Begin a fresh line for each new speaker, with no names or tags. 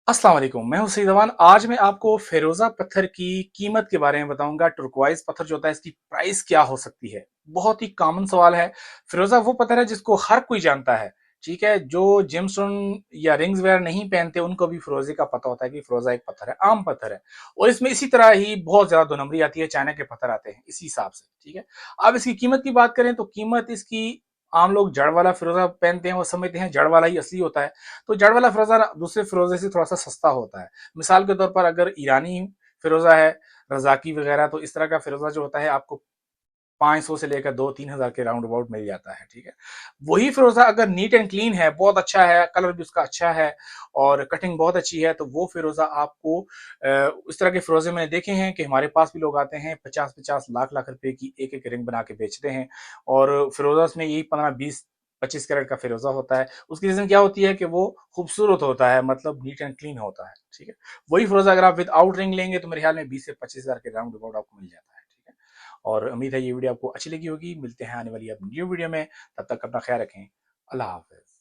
अस्सलाम वालेकुम, मैं हूं सईद अमान। आज मैं आपको फिरोजा पत्थर की कीमत के बारे में बताऊंगा। टुर्क्वाइज पत्थर जो होता है इसकी प्राइस क्या हो सकती है। बहुत ही कॉमन सवाल है। फिरोजा वो पत्थर है जिसको हर कोई जानता है। ठीक है, जो जेमस्टोन या रिंग्स वगैरह नहीं पहनते उनको भी फिरोजे का पता होता है कि फिरोजा एक पत्थर है, आम पत्थर है। और इसमें इसी तरह ही बहुत ज्यादा दो नंबरी आती है, चाइना के पत्थर आते हैं इसी हिसाब से। ठीक है, अब इसकी कीमत की बात करें तो कीमत इसकी, आम लोग जड़ वाला फिरोजा पहनते हैं वो समझते हैं जड़ वाला ही असली होता है। तो जड़ वाला फिरोजा दूसरे फिरोजे से थोड़ा सा सस्ता होता है। मिसाल के तौर पर अगर ईरानी फिरोजा है, रजाकी वगैरह, तो इस तरह का फिरोजा जो होता है आपको 500 से लेकर 2-3 हज़ार के राउंड अबाउट मिल जाता है। ठीक है, वही फिरोजा अगर नीट एंड क्लीन है, बहुत अच्छा है, कलर भी उसका अच्छा है और कटिंग बहुत अच्छी है, तो वो फिरोजा आपको इस तरह के फिरोजे मैंने देखे हैं कि हमारे पास भी लोग आते हैं 50-50 लाख रुपए की एक एक रिंग बना के बेचते हैं। और फिरोजा में यही 15-20-25 कैरेट का फिरोजा होता है। उसकी रीजन क्या होती है कि वो खूबसूरत होता है, मतलब नीट एंड क्लीन होता है। ठीक है, वही फिरोजा अगर आप विदाउट रिंग लेंगे तो मेरे ख्याल में 20 से 25 हज़ार के राउंड अबाउट आपको मिल जाता है। ठीक है, और उम्मीद है ये वीडियो आपको अच्छी लगी होगी। मिलते हैं आने वाली अब न्यू वीडियो में, तब तक अपना ख्याल रखें। अल्लाह हाफिज।